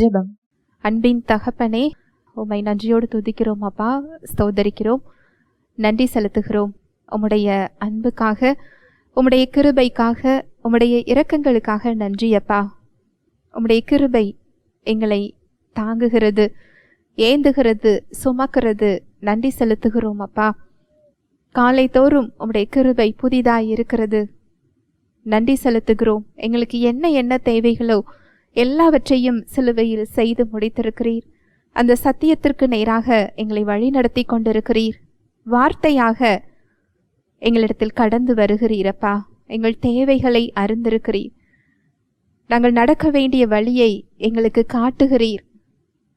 ஜெபம். அன்பின் தகப்பனே, உம்மை நன்றியோடு துதிக்கிறோம் அப்பா, ஸ்தோத்தரிக்கிறோம், நன்றி செலுத்துகிறோம். உம்முடைய அன்புக்காக, உம்முடைய கிருபைக்காக, உம்முடைய இரக்கங்களுக்காக நன்றி அப்பா. உம்முடைய கிருபை எங்களை தாங்குகிறது, ஏந்துகிறது, சுமக்கிறது. நன்றி செலுத்துகிறோம் அப்பா. காலை தோறும் உம்முடைய கிருபை புதிதாய் இருக்கிறது. நன்றி செலுத்துகிறோம். எங்களுக்கு என்ன தேவைகளோ எல்லாவற்றையும் சிலுவையில் செய்து முடித்திருக்கிறீர். அந்த சத்தியத்திற்கு நேராக எங்களை வழி நடத்தி கொண்டிருக்கிறீர். வார்த்தையாக எங்களிடத்தில் கடந்து வருகிறீரப்பா. எங்கள் தேவைகளை அறிந்திருக்கிறீர். நாங்கள் நடக்க வேண்டிய வழியை எங்களுக்கு காட்டுகிறீர்.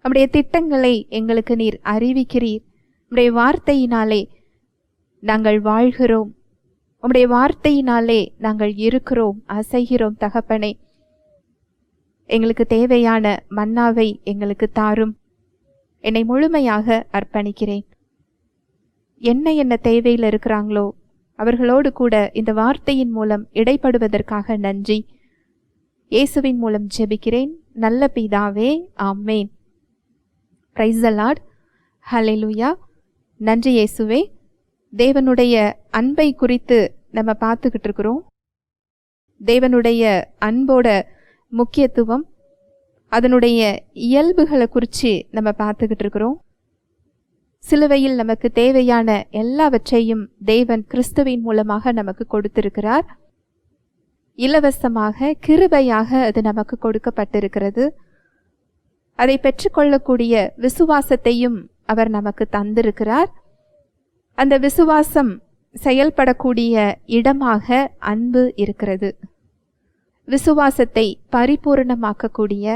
நம்முடைய திட்டங்களை எங்களுக்கு நீர் அறிவிக்கிறீர். நம்முடைய வார்த்தையினாலே நாங்கள் வாழ்கிறோம். உம்முடைய வார்த்தையினாலே நாங்கள் இருக்கிறோம், அசைகிறோம். தகப்பனே, எங்களுக்கு தேவையான மன்னாவை எங்களுக்கு தாரும். என்னை முழுமையாக அர்ப்பணிக்கிறேன். என்ன தேவையில் இருக்கிறாங்களோ அவர்களோடு கூட இந்த வார்த்தையின் மூலம் இடைப்படுவதற்காக நன்றி. இயேசுவின் மூலம் ஜெபிக்கிறேன் நல்ல பிதாவே, ஆமேன். Praise the Lord. ஹல்லேலூயா. நன்றி இயேசுவே. தேவனுடைய அன்பை குறித்து நம்ம பார்த்துக்கிட்டு இருக்கிறோம். தேவனுடைய அன்போட முக்கியத்துவம், அதனுடைய இயல்புகளை குறித்து நம்ம பார்த்துக்கிட்டு இருக்கிறோம். சிலுவையில் நமக்கு தேவையான எல்லாவற்றையும் தேவன் கிறிஸ்துவின் மூலமாக நமக்கு கொடுத்திருக்கிறார். இலவசமாக, கிருபையாக அது நமக்கு கொடுக்கப்பட்டிருக்கிறது. அதை பெற்றுக்கொள்ளக்கூடிய விசுவாசத்தையும் அவர் நமக்கு தந்திருக்கிறார். அந்த விசுவாசம் செயல்படக்கூடிய இடமாக அன்பு இருக்கிறது. விசுவாசத்தை பரிபூரணமாக்கக்கூடிய,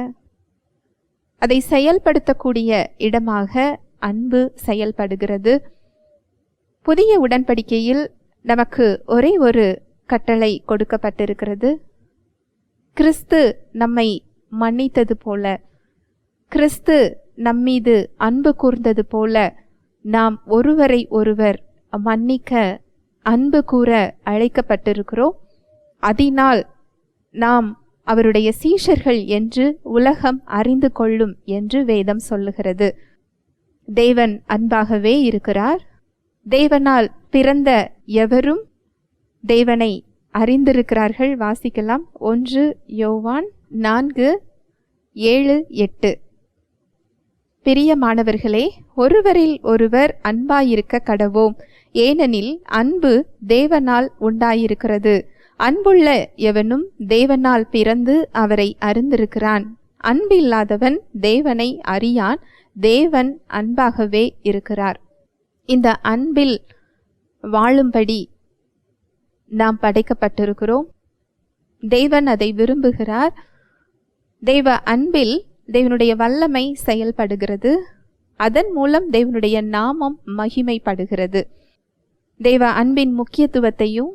அதை செயல்படுத்தக்கூடிய இடமாக அன்பு செயல்படுகிறது. புதிய உடன்படிக்கையில் நமக்கு ஒரே ஒரு கட்டளை கொடுக்கப்பட்டிருக்கிறது. கிறிஸ்து நம்மை மன்னித்தது போல, கிறிஸ்து நம்மீது அன்பு கூர்ந்தது போல நாம் ஒருவரை ஒருவர் மன்னிக்க, அன்பு கூற அழைக்கப்பட்டிருக்கிறோம். அதனால் நாம் அவருடைய சீஷர்கள் என்று உலகம் அறிந்து கொள்ளும் என்று வேதம் சொல்லுகிறது. தேவன் அன்பாகவே இருக்கிறார். தேவனால் பிறந்த எவரும் தேவனை அறிந்திருக்கிறார்கள். வாசிக்கலாம். 1 யோவான் 4:7-8. பிரியமானவர்களே, ஒருவரில் ஒருவர் அன்பாயிருக்க கடவோம். ஏனெனில் அன்பு தேவனால் உண்டாயிருக்கிறது. அன்புள்ள எவனும் தேவனால் பிறந்து அவரை அறிந்திருக்கிறான். அன்பில்லாதவன் தேவனை அறியான். தேவன் அன்பாகவே இருக்கிறார். இந்த அன்பில் வாழும்படி நாம் படைக்கப்பட்டிருக்கிறோம். தேவன் அதை விரும்புகிறார். தேவ அன்பில் தேவனுடைய வல்லமை செயல்படுகிறது. அதன் மூலம் தேவனுடைய நாமம் மகிமைப்படுகிறது. தேவ அன்பின் முக்கியத்துவத்தையும்,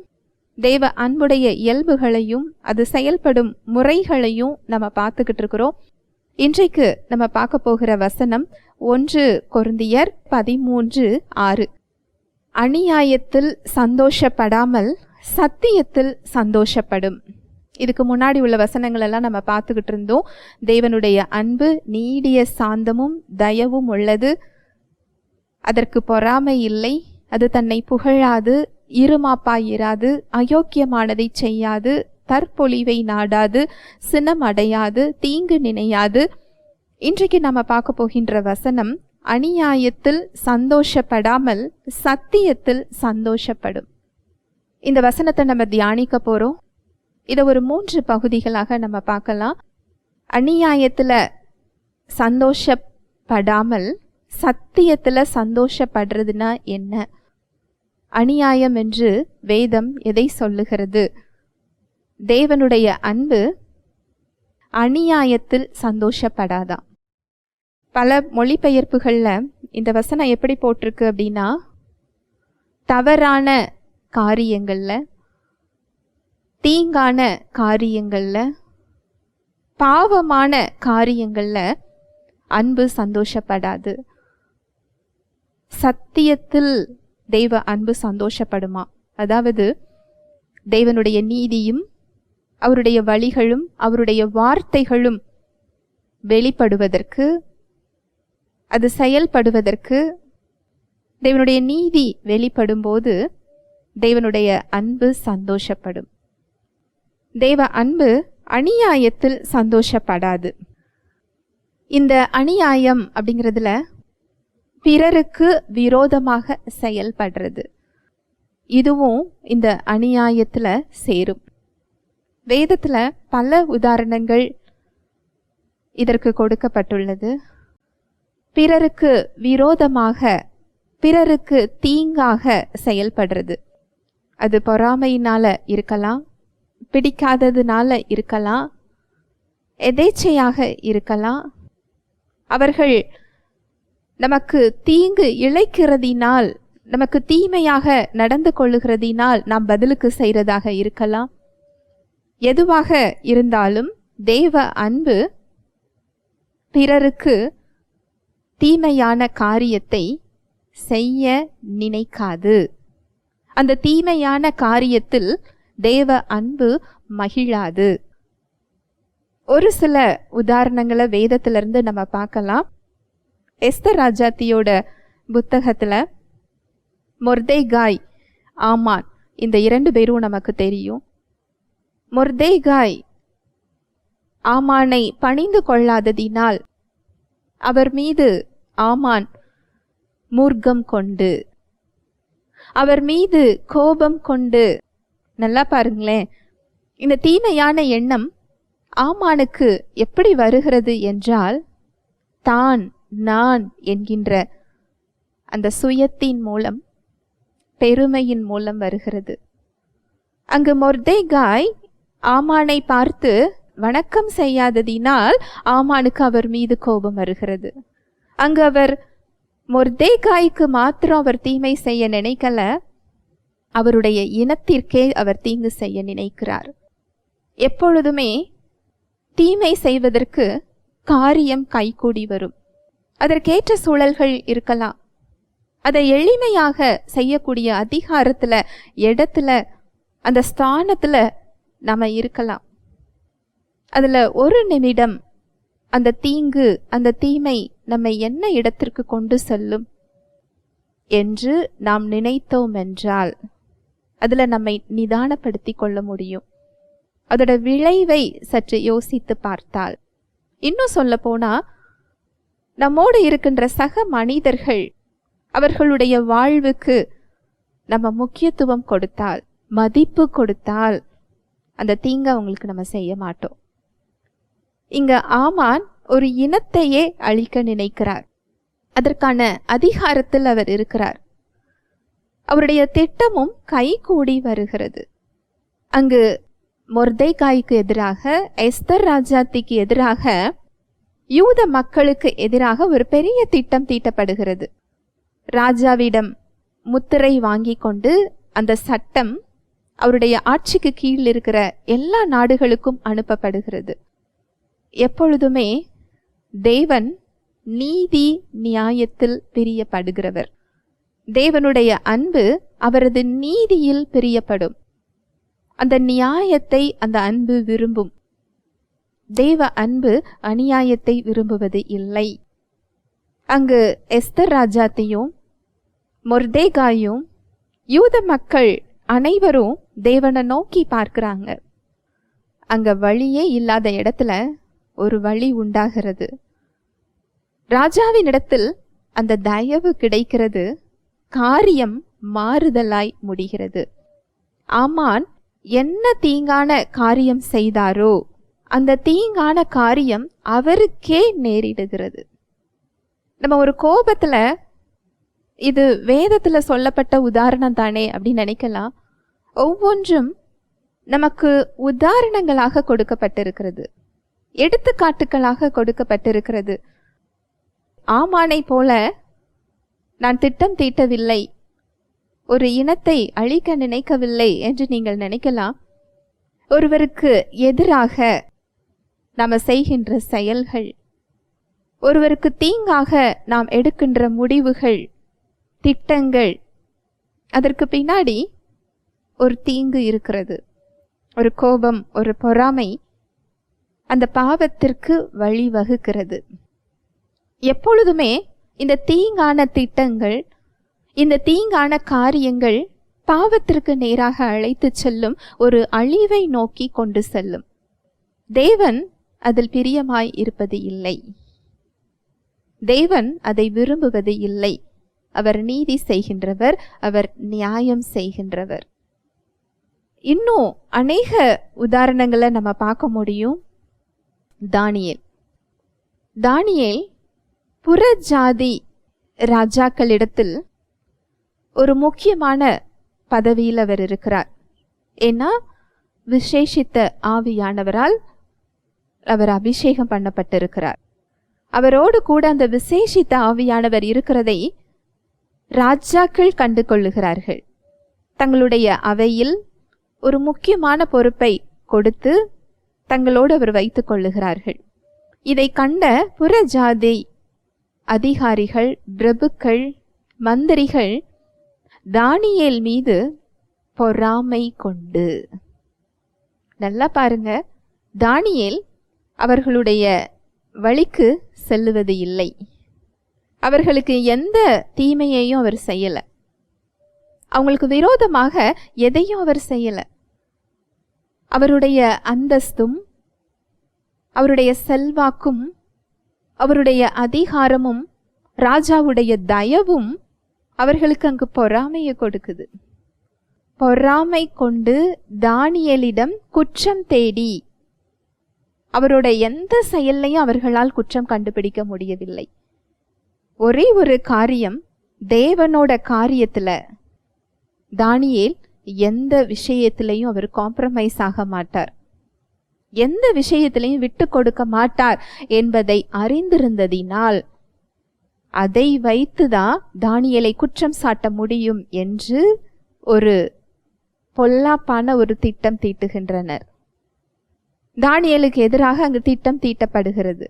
தேவ அன்புடைய இயல்புகளையும், அது செயல்படும் முறைகளையும் நம்ம பார்த்துக்கிட்டு இருக்கிறோம். இன்றைக்கு நம்ம பார்க்க போகிற வசனம் 1 கொரிந்தியர் 13:6. அநியாயத்தில் சந்தோஷப்படாமல் சத்தியத்தில் சந்தோஷப்படும். இதுக்கு முன்னாடி உள்ள வசனங்கள் எல்லாம் நம்ம பார்த்துக்கிட்டு இருந்தோம். தேவனுடைய அன்பு நீடிய சாந்தமும் தயவும் உள்ளது. அதற்கு பொறாமை இல்லை. அது தன்னை புகழாது, இருமாப்பாயிராது, அயோக்கியமானதை செய்யாது, தற்பொழிவை நாடாது, சினம் அடையாது, தீங்கு நினையாது. இன்றைக்கு நம்ம பார்க்க போகின்ற வசனம் அநியாயத்தில் சந்தோஷப்படாமல் சத்தியத்தில் சந்தோஷப்படும். இந்த வசனத்தை நம்ம தியானிக்க போறோம். இதை ஒரு 3 பகுதிகளாக நம்ம பார்க்கலாம். அநியாயத்துல சந்தோஷப்படாமல் சத்தியத்துல சந்தோஷப்படுறதுனா என்ன? அநியாயம் என்று வேதம் எதை சொல்லுகிறது? தேவனுடைய அன்பு அநியாயத்தில் சந்தோஷப்படாதான். பல மொழிபெயர்ப்புகள்ல இந்த வசனம் எப்படி போட்டிருக்கு அப்படின்னா, தவறான காரியங்கள்ல, தீங்கான காரியங்கள்ல, பாவமான காரியங்கள்ல அன்பு சந்தோஷப்படாது. சத்தியத்தில் தெய்வ அன்பு சந்தோஷப்படுமா? அதாவது தேவனுடைய நீதியும் அவருடைய வழிகளும் அவருடைய வார்த்தைகளும் வெளிப்படுவதற்கு, அது செயல்படுவதற்கு, தேவனுடைய நீதி வெளிப்படும்போது தேவனுடைய அன்பு சந்தோஷப்படும். தேவ அன்பு அநியாயத்தில் சந்தோஷப்படாது. இந்த அநியாயம் அப்படிங்கிறதுல பிறருக்கு விரோதமாக செயல்படுறது, இதுவும் இந்த அநியாயத்துல சேரும். வேதத்துல பல உதாரணங்கள் இதற்கு கொடுக்கப்பட்டுள்ளது. பிறருக்கு விரோதமாக, பிறருக்கு தீங்காக செயல்படுறது, அது பொறாமையினால இருக்கலாம், பிடிக்காததுனால இருக்கலாம், எதேச்சையாக இருக்கலாம். அவர்கள் நமக்கு தீங்கு இழைக்கிறதினால், நமக்கு தீமையாக நடந்து கொள்ளுகிறதினால் நாம் பதிலுக்கு செய்கிறதாக இருக்கலாம். எதுவாக இருந்தாலும் தேவ அன்பு பிறருக்கு தீமையான காரியத்தை செய்ய நினைக்காது. அந்த தீமையான காரியத்தில் தேவ அன்பு மகிழாது. ஒரு சில உதாரணங்களை வேதத்திலிருந்து நம்ம பார்க்கலாம். எஸ்தர் ராஜாத்தியோட புத்தகத்துல மொர்தேகாய், ஆமான், இந்த 2 பேரும் நமக்கு தெரியும். மொர்தேகாய் ஆமானை பணிந்து கொள்ளாததினால் அவர் மீது ஆமான் மூர்க்கம் கொண்டு, அவர் மீது கோபம் கொண்டு, நல்லா பாருங்களேன், இந்த தீமையான எண்ணம் ஆமானுக்கு எப்படி வருகிறது என்றால், தான் நான் என்கின்ற அந்த சுயத்தின் மூலம், பெருமையின் மூலம் வருகிறது. அங்கு மொர்தேகாய் ஆமானை பார்த்து வணக்கம் செய்யாததினால் ஆமானுக்கு அவர் மீது கோபம் வருகிறது. அங்கு அவர் மொர்தேகாய்க்கு மாத்திரம் அவர் தீமை செய்ய நினைக்கல, அவருடைய இனத்திற்கே அவர் தீங்கு செய்ய நினைக்கிறார். எப்பொழுதுமே தீமை செய்வதற்கு காரியம் கைகூடி வரும். அதற்கேற்ற சூழல்கள் இருக்கலாம். அதை எளிமையாக செய்யக்கூடிய அதிகாரத்துல, இடத்துல, அந்த ஸ்தானத்துல நம்ம இருக்கலாம். அதுல ஒரு நிமிடம் அந்த தீங்கு, அந்த தீமை நம்மை என்ன இடத்திற்கு கொண்டு செல்லும் என்று நாம் நினைத்தோம் என்றால் அதுல நம்மை நிதானப்படுத்தி கொள்ள முடியும். அதோட விளைவை சற்று யோசித்து பார்த்தால், இன்னும் சொல்ல போனா, நம்மோடு இருக்கின்ற சக மனிதர்கள், அவர்களுடைய வாழ்வுக்கு நம்ம முக்கியத்துவம் கொடுத்தால், மதிப்பு கொடுத்தால், அந்த தீங்கை அவங்களுக்கு நம்ம செய்ய மாட்டோம். இங்க ஆமான் ஒரு இனத்தையே அழிக்க நினைக்கிறார். அதற்கான அதிகாரத்தில் அவர் இருக்கிறார். அவருடைய திட்டமும் கைகூடி வருகிறது. அங்கு மொர்தேகாய்க்கு எதிராக, எஸ்தர் ராஜாத்திக்கு எதிராக, யூத மக்களுக்கு எதிராக ஒரு பெரிய திட்டம் தீட்டப்படுகிறது. ராஜாவிடம் முத்திரை வாங்கி கொண்டு அந்த சட்டம் அவருடைய ஆட்சிக்கு கீழ் இருக்கிற எல்லா நாடுகளுக்கும் அனுப்பப்படுகிறது. எப்பொழுதுமே தேவன் நீதி நியாயத்தில் பிரியப்படுகிறவர். தேவனுடைய அன்பு அவரது நீதியில் பிரியப்படும். அந்த நியாயத்தை அந்த அன்பு விரும்பும். தேவ அன்பு அநியாயத்தை விரும்புவது இல்லை. அங்கு எஸ்தர் ராஜாத்தையும் மொர்தேகாயும் யூத மக்கள் அனைவரும் தேவனை நோக்கி பார்க்கிறாங்க. அங்க வழியே இல்லாத இடத்துல ஒரு வழி உண்டாகிறது. ராஜாவின் இடத்தில் அந்த தயவு கிடைக்கிறது. காரியம் மாறுதலாய் முடிகிறது. ஆமான் என்ன தீங்கான காரியம் செய்தாரோ அந்த தீங்கான காரியம் அவருக்கே நேரிடுகிறது. நம்ம ஒரு கோபத்துல, இது வேதத்துல சொல்லப்பட்ட உதாரணம் தானே அப்படின்னு நினைக்கலாம். ஒவ்வொன்றும் நமக்கு உதாரணங்களாக கொடுக்கப்பட்டிருக்கிறது, எடுத்துக்காட்டுகளாக கொடுக்கப்பட்டிருக்கிறது. ஆமானை போல நான் திட்டம் தீட்டவில்லை, ஒரு இனத்தை அழிக்க நினைக்கவில்லை என்று நீங்கள் நினைக்கலாம். ஒருவருக்கு எதிராக நாம் செய்கின்ற செயல்கள், ஒருவருக்கு தீங்காக நாம் எடுக்கின்ற முடிவுகள், திட்டங்கள், அதற்கு பின்னாடி ஒரு தீங்கு இருக்கிறது. ஒரு கோபம், ஒரு பொறாமை, அந்த பாவத்திற்கு வழிவகுக்கிறது. எப்பொழுதுமே இந்த தீங்கான திட்டங்கள், இந்த தீங்கான காரியங்கள் பாவத்திற்கு நேராக அழைத்து செல்லும், ஒரு அழிவை நோக்கி கொண்டு செல்லும். தேவன் அதில் பிரியமாய் இருப்பது இல்லை. தேவன் அதை விரும்புவது இல்லை. அவர் நீதி செய்கின்றவர், அவர் நியாயம் செய்கின்றவர். இன்னும் அநேக உதாரணங்களை நம்ம பார்க்க முடியும். தானியேல் புறஜாதி ராஜாக்களிடத்தில் ஒரு முக்கியமான பதவியில் அவர் இருக்கிறார். ஏன்னா விசேஷித்த ஆவியானவரால் அவர் அபிஷேகம் பண்ணப்பட்டிருக்கிறார். அவரோடு கூட அந்த விசேஷித்த ஆவியானவர் இருக்கிறதை ராஜாக்கள் கண்டு கொள்ளுகிறார்கள். தங்களுடைய அவையில் ஒரு முக்கியமான பொறுப்பை கொடுத்து தங்களோடு அவர் வைத்துக் கொள்ளுகிறார்கள். இதை கண்ட புறஜாதி அதிகாரிகள், பிரபுக்கள், மந்திரிகள் தானியேல் மீது பொறாமை கொண்டு, நல்லா பாருங்க, தானியேல் அவர்களுடைய வழிக்கு செல்லுவது இல்லை. அவர்களுக்கு எந்த தீமையையும் அவர் செய்யல. அவங்களுக்கு விரோதமாக எதையும் அவர் செய்யல. அவருடைய அந்தஸ்தும், அவருடைய செல்வாக்கும், அவருடைய அதிகாரமும், ராஜாவுடைய தயவும் அவர்களுக்கு அங்கு பொறாமையை கொடுக்குது. பொறாமை கொண்டு தானியேலிடம் குற்றம் தேடி அவரோட எந்த செயல்லையும் அவர்களால் குற்றம் கண்டுபிடிக்க முடியவில்லை. ஒரே ஒரு காரியம், தேவனோட காரியத்துல தானியேல் எந்த விஷயத்திலையும் அவர் காம்ப்ரமைஸ் ஆக மாட்டார், எந்த விஷயத்திலையும் விட்டு கொடுக்க மாட்டார் என்பதை அறிந்திருந்ததினால் அதை வைத்துதான் தானியேலை குற்றம் சாட்ட முடியும் என்று ஒரு பொல்லாப்பான ஒரு திட்டம் தீட்டுகின்றனர். தானியேலுக்கு எதிராக அங்கு திட்டம் தீட்டப்படுகிறது.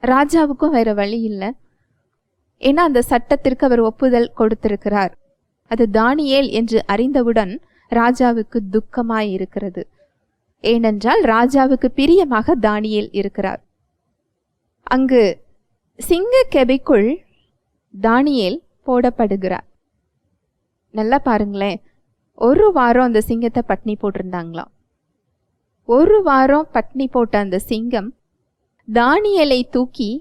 ராஜாவுக்கும் வேற வழி இல்லை. ஏன்னா அந்த சட்டத்திற்கு அவர் ஒப்புதல் கொடுத்திருக்கிறார். அது தானியேல் என்று அறிந்தவுடன் ராஜாவுக்கு துக்கமாய் இருக்கிறது. ஏனென்றால் ராஜாவுக்கு பிரியமாக தானியேல் இருக்கிறார். அங்கு சிங்க கெபிக்குள் தானியேல் போடப்படுகிறார். நல்லா பாருங்களேன், ஒரு வாரம் அந்த சிங்கத்தை பட்னி போட்டிருந்தாங்களாம். ஒரு வாரம் பட்னி போட்ட அந்த சிங்கம் தானியேலை தூக்கி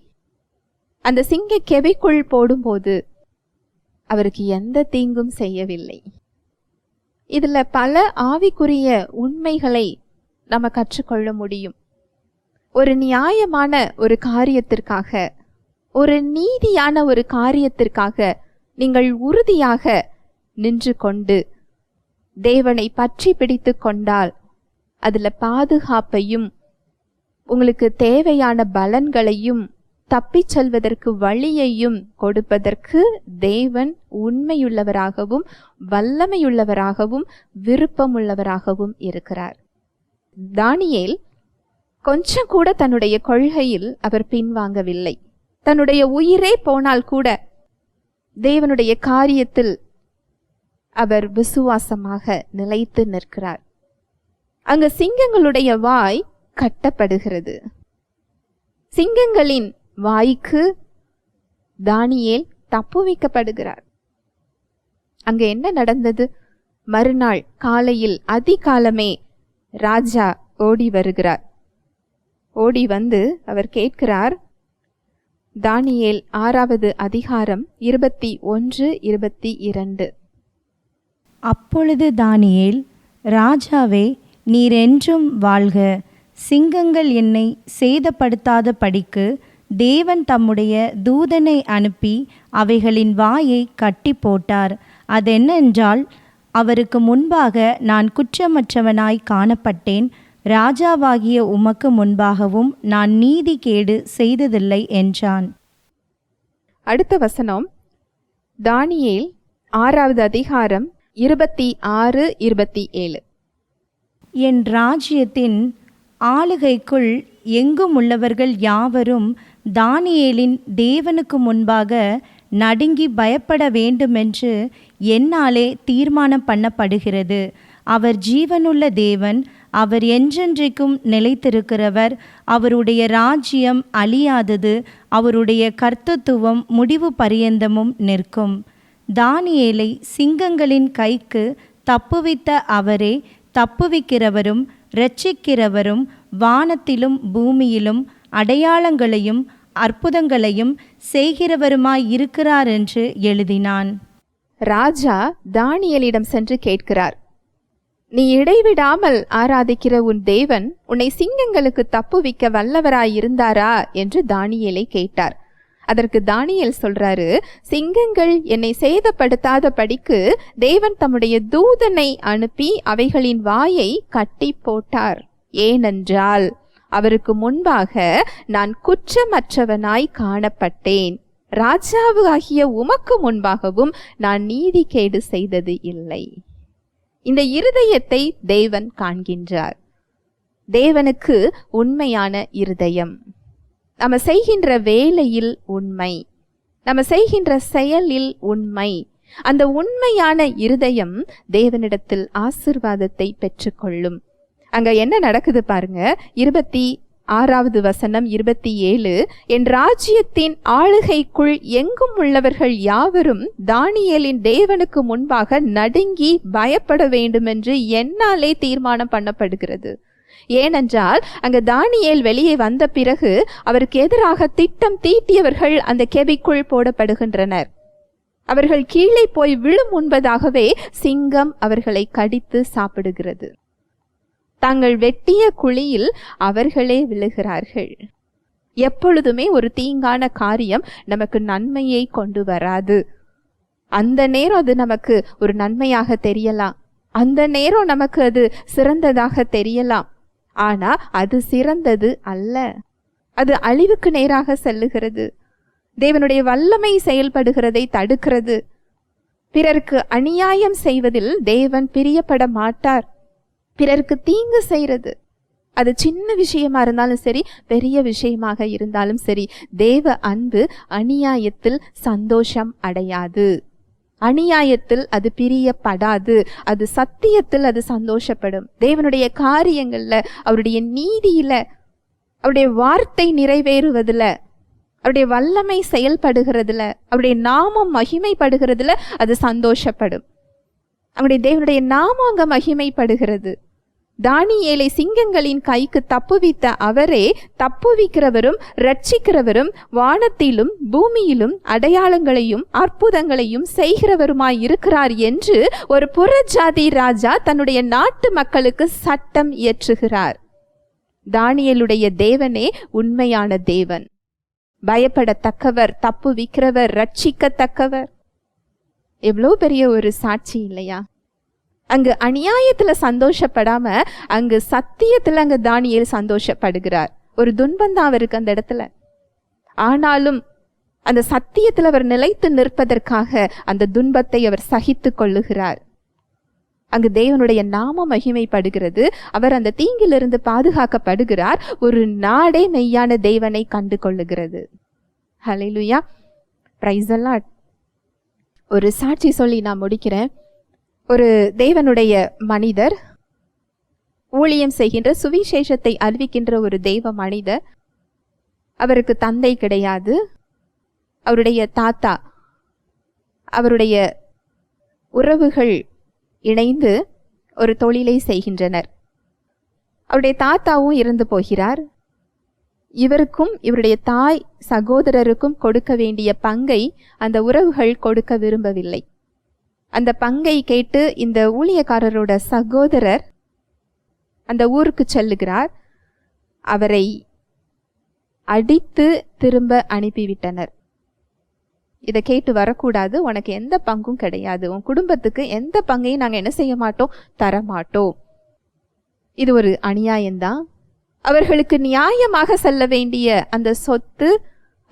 அந்த சிங்க கெபிக்குள் போடும்போது அவருக்கு எந்த தீங்கும் செய்யவில்லை. இதுல பல ஆவிக்குரிய உண்மைகளை நம்ம கற்றுக்கொள்ள முடியும். ஒரு நியாயமான ஒரு காரியத்திற்காக, ஒரு நீதியான ஒரு காரியத்திற்காக நீங்கள் உறுதியாக நின்று கொண்டு தேவனை பற்றி பிடித்து கொண்டால் அதுல பாதுகாப்பையும், உங்களுக்கு தேவையான பலன்களையும், தப்பிச் செல்வதற்கு வழியையும் கொடுப்பதற்கு தேவன் உண்மையுள்ளவராகவும் வல்லமையுள்ளவராகவும் விருப்பமுள்ளவராகவும் இருக்கிறார். தானியேல் கொஞ்சம் கூட தன்னுடைய கொள்கையில் அவர் பின்வாங்கவில்லை. தன்னுடைய உயிரே போனால் கூட தேவனுடைய காரியத்தில் அவர் விசுவாசமாக நிலைத்து நிற்கிறார். அங்கு சிங்கங்களுடைய வாய் கட்டப்படுகிறது. சிங்கங்களின் வாய்க்கு தானியேல் தப்புவிக்கப்படுகிறார். அங்க என்ன நடந்தது? மறுநாள் காலையில் அதிகாலமே ராஜா ஓடி வருகிறார். ஓடி வந்து அவர் கேட்கிறார். தானியேல் 6வது அதிகாரம் 21, 22. அப்பொழுது தானியேல், ராஜாவே, நீர் என்றும் வாழ்க. சிங்கங்கள் என்னை சேதப்படுத்தாத படிக்கு தேவன் தம்முடைய தூதனை அனுப்பி அவைகளின் வாயை கட்டி போட்டார். அதென்னென்றால், அவருக்கு முன்பாக நான் குற்றமற்றவனாய் காணப்பட்டேன். ராஜாவாகிய உமக்கு முன்பாகவும் நான் நீதி கேடு செய்ததில்லை என்றான். அடுத்த வசனம், தானியேல் 6வது அதிகாரம் 26, 27. என் ராஜ்யத்தின் ஆளுகைக்குள் எங்கும் உள்ளவர்கள் யாவரும் தானியேலின் தேவனுக்கு முன்பாக நடுங்கி பயப்பட வேண்டுமென்று என்னாலே தீர்மானம் பண்ணப்படுகிறது. அவர் ஜீவனுள்ள தேவன், அவர் என்றென்றைக்கும் நிலைத்திருக்கிறவர். அவருடைய ராஜ்யம் அழியாதது. அவருடைய கர்த்தத்துவம் முடிவு பரியந்தமும் நிற்கும். தானியேலை சிங்கங்களின் கைக்கு தப்புவித்த அவரே தப்புவிக்கிறவரும் இரட்சிக்கிறவரும் வானத்திலும் பூமியிலும் அடையாளங்களையும் அற்புதங்களையும் செய்கிறவருமாயிருக்கிறார் என்று எழுதினான். ராஜா தானியேலிடம் சென்று கேட்கிறார், நீ இடைவிடாமல் ஆராதிக்கிற உன் தேவன் உன்னை சிங்கங்களுக்கு தப்புவிக்க வல்லவராயிருந்தாரா என்று தானியேலை கேட்டார். அதற்கு தானியேல் சொல்றாரு, சிங்கங்கள் என்னை சேதப்படுத்தாத படிக்கு தேவன் தம்முடைய தூதனை அனுப்பி அவைகளின் வாயை கட்டி போட்டார். ஏனென்றால் அவருக்கு முன்பாக நான் குற்றமற்றவனாய் காணப்பட்டேன். ராஜாவாகிய உமக்கு முன்பாகவும் நான் நீதிகேடு செய்தது இல்லை. இந்த இருதயத்தை தேவன் காண்கின்றார். தேவனுக்கு உண்மையான இருதயம். நம்ம செய்கின்ற வேலையில் உண்மை, நம்ம செய்கின்ற செயலில் உண்மை. அந்த உண்மையான இருதயம் தேவனிடத்தில் ஆசீர்வாதத்தை பெற்றுக்கொள்ளும். அங்க என்ன நடக்குது பாருங்க. 26வது வசனம், 27, என் ராஜ்யத்தின் ஆளுகைக்குள் எங்கும் உள்ளவர்கள் யாவரும் தானியேலின் தேவனுக்கு முன்பாக நடுங்கி பயப்பட வேண்டுமென்று என்னாலே தீர்மானம் பண்ணப்படுகிறது. ஏனென்றால் அங்க தானியேல் வெளியே வந்த பிறகு அவருக்கு எதிராக திட்டம் தீட்டியவர்கள் அந்த கெபிக்குள் போடப்படுகின்றனர். அவர்கள் கீழே போய் விழும் முன்பதாகவே சிங்கம் அவர்களை கடித்து சாப்பிடுகிறது. தாங்கள் வெட்டிய குழியில் அவர்களே விழுகிறார்கள். எப்பொழுதுமே ஒரு தீங்கான காரியம் நமக்கு நன்மையை கொண்டு வராது. அந்த நேரம் அது நமக்கு ஒரு நன்மையாக தெரியலாம், அந்த நேரம் நமக்கு அது சிறந்ததாக தெரியலாம். ஆனா அது சிறந்தது அல்ல, அது அழிவுக்கு நேராக செல்லுகிறது. தேவனுடைய வல்லமை செயல்படுகிறதை தடுக்கிறது. பிறருக்கு அநியாயம் செய்வதில் தேவன் பிரியப்பட மாட்டார். பிறருக்கு தீங்கு செய்யறது, அது சின்ன விஷயமா இருந்தாலும் சரி, பெரிய விஷயமாக இருந்தாலும் சரி, தேவ அன்பு அநியாயத்தில் சந்தோஷம் அடையாது. அநியாயத்தில் அது பிரியப்படாது. அது சத்தியத்தில் அது சந்தோஷப்படும். தேவனுடைய காரியங்கள்ல, அவருடைய நீதியில, அவருடைய வார்த்தை நிறைவேறுவதில், அவருடைய வல்லமை செயல்படுகிறதுல, அவருடைய நாமம் மகிமைப்படுகிறதுல அது சந்தோஷப்படும். அவருடைய தேவனுடைய நாமம் அங்க மகிமைப்படுகிறது. தானியேலை சிங்கங்களின் கைக்கு தப்புவித்த அவரே தப்புவிக்கிறவரும் இரட்சிக்கிறவரும் வானத்திலும் பூமியிலும் அடையாளங்களையும் அற்புதங்களையும் செய்கிறவருமாய் இருக்கிறார் என்று ஒரு புறஜாதி ராஜா தன்னுடைய நாட்டு மக்களுக்கு சட்டம் இயற்றுகிறார். தானியேலுடைய தேவனே உண்மையான தேவன், பயப்படத்தக்கவர், தப்புவிக்கிறவர், ரட்சிக்கத்தக்கவர். எவ்வளோ பெரிய ஒரு சாட்சி இல்லையா? அங்கு அநியாயத்துல சந்தோஷப்படாம அங்கு சத்தியத்துல அங்கு தானியேல் சந்தோஷப்படுகிறார். ஒரு துன்பந்தான் அவருக்கு அந்த இடத்துல, ஆனாலும் அந்த சத்தியத்துல அவர் நிலைத்து நிற்பதற்காக அந்த துன்பத்தை அவர் சகித்து கொள்ளுகிறார். அங்கு தேவனுடைய நாம மகிமைப்படுகிறது. அவர் அந்த தீங்கிலிருந்து பாதுகாக்கப்படுகிறார். ஒரு நாடே மெய்யான தேவனை கண்டு கொள்ளுகிறது. ஹல்லேலூயா, பிரைஸ் தி லார்ட். ஒரு சாட்சி சொல்லி நான் முடிக்கிறேன். ஒரு தேவனுடைய மனிதர், ஊழியம் செய்கின்ற, சுவிசேஷத்தை அறிவிக்கின்ற ஒரு தெய்வ மனிதர். அவருக்கு தந்தை கிடையாது. அவருடைய தாத்தா, அவருடைய உறவுகள் இணைந்து ஒரு தொழிலை செய்கின்றனர். அவருடைய தாத்தாவும் இறந்து போகிறார். இவருக்கும் இவருடைய தாய் சகோதரருக்கும் கொடுக்க வேண்டிய பங்கை அந்த உறவுகள் கொடுக்க விரும்பவில்லை. அந்த பங்கை கேட்டு இந்த ஊழியக்காரரோட சகோதரர் அந்த ஊருக்கு செல்லுகிறார். அவரை அடித்து திரும்ப அனுப்பிவிட்டனர். இதை கேட்டு வரக்கூடாது, உனக்கு எந்த பங்கும் கிடையாது, உன் குடும்பத்துக்கு எந்த பங்கையும் நாங்கள் என்ன செய்ய மாட்டோம், தரமாட்டோம். இது ஒரு அநியாயம்தான். அவர்களுக்கு நியாயமாக செல்ல வேண்டிய அந்த சொத்து,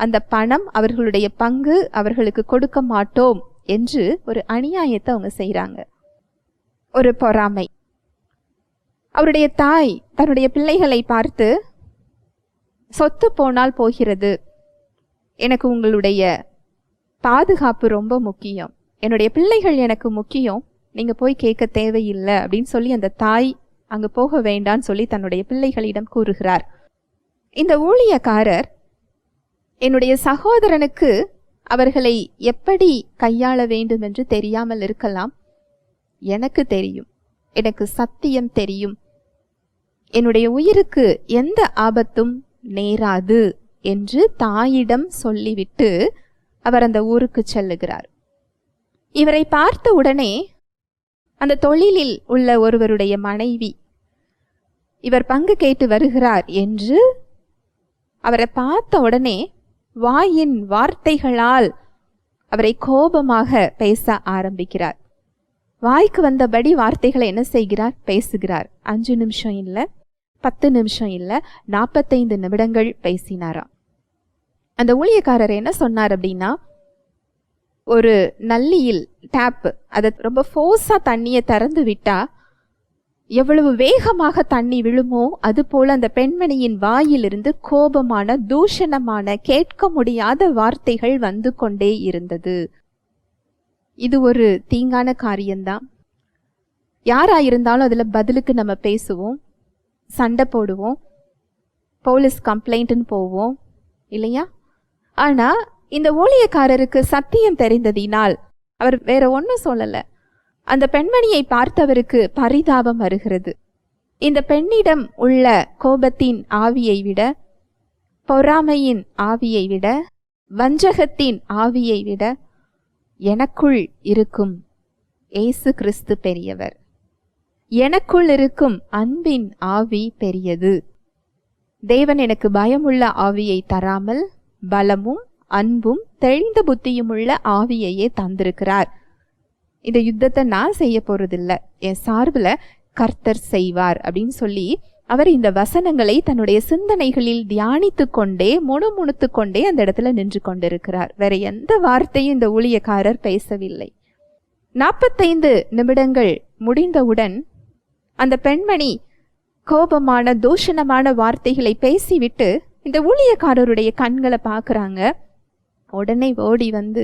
அந்த பணம், அவர்களுடைய பங்கு அவர்களுக்கு கொடுக்க மாட்டோம் என்று ஒரு அநியாயத்தை அவங்க செய்கிறாங்க. ஒரு பொறாமை. அவருடைய தாய் தன்னுடைய பிள்ளைகளை பார்த்து, சொத்து போனால் போகிறது, எனக்கு உங்களுடைய பாதுகாப்பு ரொம்ப முக்கியம், என்னுடைய பிள்ளைகள் எனக்கு முக்கியம், நீங்க போய் கேட்க தேவையில்லை அப்படின்னு சொல்லி அந்த தாய் அங்கு போக வேண்டான்னு சொல்லி தன்னுடைய பிள்ளைகளிடம் கூறுகிறார். இந்த ஊழியக்காரர் என்னுடைய சகோதரனுக்கு அவர்களை எப்படி கையாள வேண்டும் என்று தெரியாமல் இருக்கலாம். எனக்கு தெரியும், எனக்கு சத்தியம் தெரியும், என்னுடைய உயிருக்கு எந்த ஆபத்தும் நேராது என்று தாயிடம் சொல்லிவிட்டு அவர் அந்த ஊருக்கு செல்லுகிறார். இவரை பார்த்த உடனே அந்த தொழிலில் உள்ள ஒருவருடைய மனைவி இவர் பங்கு கேட்டு வருகிறார் என்று அவரை பார்த்த உடனே வாயின் வார்த்தைகளால் அவரை கோபமாக பேச ஆரம்பிக்கிறார். வாய்க்கு வந்தபடி வார்த்தைகளை என்ன செய்கிறார்? பேசுகிறார். 5 நிமிஷம் இல்லை, 10 நிமிஷம் இல்லை, 45 நிமிடங்கள் பேசினாராம். அந்த ஊழியக்காரர் என்ன சொன்னார் அப்படின்னா, ஒரு நல்லியில் டேப், அதை ரொம்ப ஃபோர்ஸா தண்ணியை திறந்து விட்டா எவ்வளவு வேகமாக தண்ணி விழுமோ அது போல அந்த பெண்மணியின் வாயிலிருந்து கோபமான, தூஷணமான, கேட்க முடியாத வார்த்தைகள் வந்து கொண்டே இருந்தது. இது ஒரு தீங்கான காரியம்தான். யாராயிருந்தாலும் அதுல பதிலுக்கு நம்ம பேசுவோம், சண்டை போடுவோம், போலீஸ் கம்ப்ளைண்ட்னு போவோம் இல்லையா? ஆனா இந்த ஊழியக்காரருக்கு சத்தியம் தெரிந்ததினால் அவர் வேற ஒன்றும் சொல்லல. அந்த பெண்மணியை பார்த்தவருக்கு பரிதாபம் வருகிறது. இந்த பெண்ணிடம் உள்ள கோபத்தின் ஆவியை விட, பொறாமையின் ஆவியை விட, வஞ்சகத்தின் ஆவியை விட எனக்குள் இருக்கும் இயேசு கிறிஸ்து பெரியவர். எனக்குள் இருக்கும் அன்பின் ஆவி பெரியது. தேவன் எனக்கு பயமுள்ள ஆவியை தராமல் பலமும் அன்பும் தெளிந்த புத்தியும் உள்ள ஆவியையே தந்திருக்கிறார். இந்த யுத்தத்தை நான் செய்ய போறதில்ல, என் சார்பில் கர்த்தர் செய்வார் அப்படின்னு சொல்லி அவர் இந்த வசனங்களை தன்னுடைய சிந்தனைகளில் தியானித்து கொண்டே முணுமுணுத்து கொண்டே அந்த இடத்துல நின்று கொண்டிருக்கிறார். வேற எந்த வார்த்தையும் இந்த ஊழியக்காரர் பேசவில்லை. 45 நிமிடங்கள் முடிந்தவுடன் அந்த பெண்மணி கோபமான, தூஷணமான வார்த்தைகளை பேசிவிட்டு இந்த ஊழியக்காரருடைய கண்களை பார்க்குறாங்க. உடனே ஓடி வந்து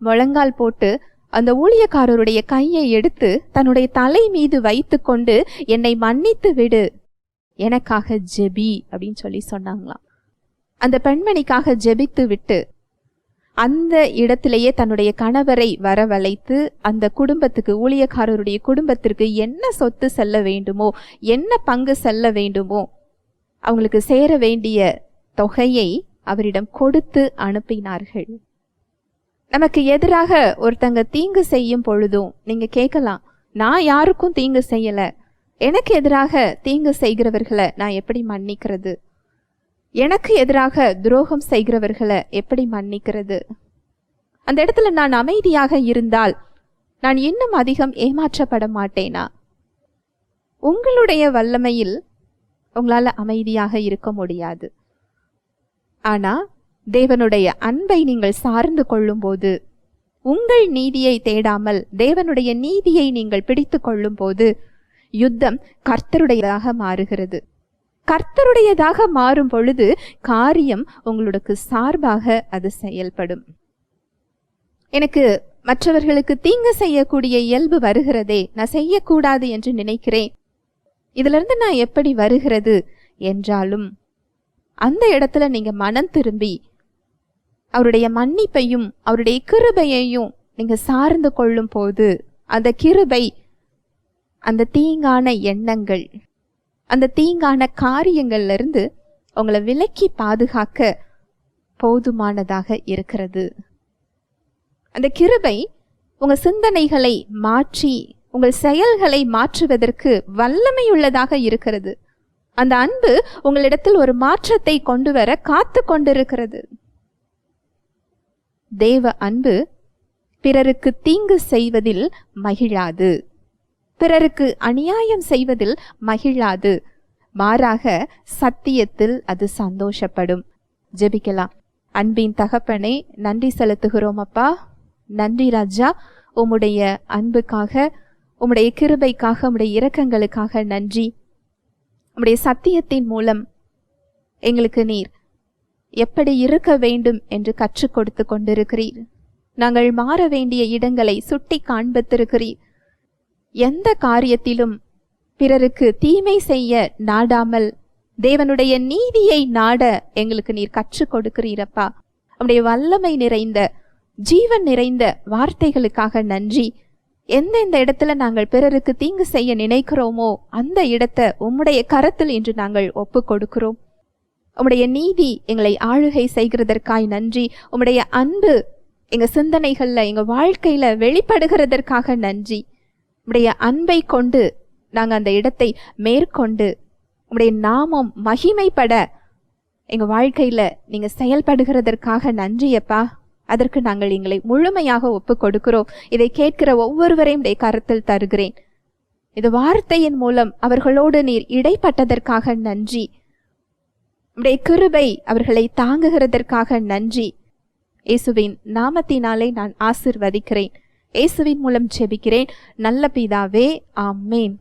முழங்கால் போட்டு அந்த ஊழியக்காரருடைய கையை எடுத்து தன்னுடைய தலை மீது வைத்து கொண்டு, என்னை மன்னித்து விடு, எனக்காக ஜெபி அப்படின்னு சொல்லி சொன்னாங்களாம். அந்த பெண்மணிக்காக ஜெபித்து விட்டு அந்த இடத்திலேயே தன்னுடைய கணவரை வரவழைத்து அந்த குடும்பத்துக்கு, ஊழியக்காரருடைய குடும்பத்திற்கு என்ன சொத்து செல்ல வேண்டுமோ, என்ன பங்கு செல்ல வேண்டுமோ, அவங்களுக்கு சேர வேண்டிய தொகையை அவரிடம் கொடுத்து அனுப்பினார்கள். நமக்கு எதிராக ஒருத்தங்க தீங்கு செய்யும் பொழுதும் நீங்க கேட்கலாம், நான் யாருக்கும் தீங்கு செய்யல, எனக்கு எதிராக தீங்கு செய்கிறவர்களை நான் எப்படி மன்னிக்கிறது? எனக்கு எதிராக துரோகம் செய்கிறவர்களை எப்படி மன்னிக்கிறது? அந்த இடத்துல நான் அமைதியாக இருந்தால் நான் இன்னும் அதிகம் ஏமாற்றப்பட மாட்டேனா? உங்களுடைய வல்லமையில் உங்களால அமைதியாக இருக்க முடியாது. ஆனா தேவனுடைய அன்பை நீங்கள் சார்ந்து கொள்ளும் போது, உங்கள் நீதியை தேடாமல் தேவனுடைய நீதியை நீங்கள் பிடித்து கொள்ளும் போது யுத்தம் கர்த்தருடையதாக மாறுகிறது. கர்த்தருடையதாக மாறும் பொழுது காரியம் உங்களுக்கு சார்பாக அது செயல்படும். எனக்கு மற்றவர்களுக்கு தீங்கு செய்யக்கூடிய இயல்பு வருகிறதே, நான் செய்யக்கூடாது என்று நினைக்கிறேன், இதுல இருந்து நான் எப்படி வருகிறது என்றாலும் அந்த இடத்துல நீங்க மனம் திரும்பி அவருடைய மன்னிப்பையும் அவருடைய கிருபையையும் நீங்க சார்ந்து கொள்ளும் போது அந்த கிருபை அந்த தீங்கான எண்ணங்கள், அந்த தீங்கான காரியங்கள்ல இருந்து உங்களை விலக்கி பாதுகாக்க போதுமானதாக இருக்கிறது. அந்த கிருபை உங்க சிந்தனைகளை மாற்றி உங்கள் செயல்களை மாற்றுவதற்கு வல்லமையுள்ளதாக இருக்கிறது. அந்த அன்பு உங்களிடத்தில் ஒரு மாற்றத்தை கொண்டு வர காத்து கொண்டிருக்கிறது. தேவ அன்பு பிறருக்கு தீங்கு செய்வதில் மகிழாது, பிறருக்கு அநியாயம் செய்வதில் மகிழாது, மாறாக சத்தியத்தில் அது சந்தோஷப்படும். ஜெபிக்கலாம். அன்பின் தகப்பனே, நன்றி செலுத்துகிறோம் அப்பா. நன்றி ராஜா, உம்முடைய அன்புக்காக, உம்முடைய கிருபைக்காக, உம்முடைய இரக்கங்களுக்காக நன்றி. உம்முடைய சத்தியத்தின் மூலம் எங்களுக்கு நீர் எப்படி இருக்க வேண்டும் என்று கற்றுக் கொடுத்து கொண்டிருக்கிறீர். நாங்கள் மாற வேண்டிய இடங்களை சுட்டி காண்பித்திருக்கிறீர். எந்த காரியத்திலும் பிறருக்கு தீமை செய்ய நாடாமல் தேவனுடைய நீதியை நாட எங்களுக்கு நீர் கற்றுக் கொடுக்கிறீரப்பா. உம்முடைய வல்லமை நிறைந்த ஜீவன் நிறைந்த வார்த்தைகளுக்காக நன்றி. எந்தெந்த இடத்துல நாங்கள் பிறருக்கு தீங்கு செய்ய நினைக்கிறோமோ அந்த இடத்தை உம்முடைய கரத்தில் இன்று நாங்கள் ஒப்பு கொடுக்கிறோம். உம்முடைய நீதி எங்களை ஆளுகை செய்கிறதற்காய் நன்றி. உம்முடைய அன்பு எங்க சிந்தனைகள்ல எங்க வாழ்க்கையில வெளிப்படுகிறதற்காக நன்றி. உம்முடைய அன்பை கொண்டு நாங்கள் அந்த இடத்தை மேற்கொண்டு உம்முடைய நாமம் மகிமைப்பட எங்க வாழ்க்கையில நீங்க செயல்படுகிறதற்காக நன்றியப்பா. அதற்கு நாங்கள் எங்களை முழுமையாக ஒப்பு கொடுக்கிறோம். இதை கேட்கிற ஒவ்வொருவரையும் உடைய கருத்தில் தருகிறேன். இது வார்த்தையின் மூலம் அவர்களோடு நீர் இடைப்பட்டதற்காக நன்றி. உடைய கிருபை அவர்களை தாங்குகிறதற்காக நன்றி. இயேசுவின் நாமத்தினாலே நான் ஆசீர்வதிக்கிறேன். இயேசுவின் மூலம் ஜெபிக்கிறேன் நல்ல பிதாவே, ஆமென்.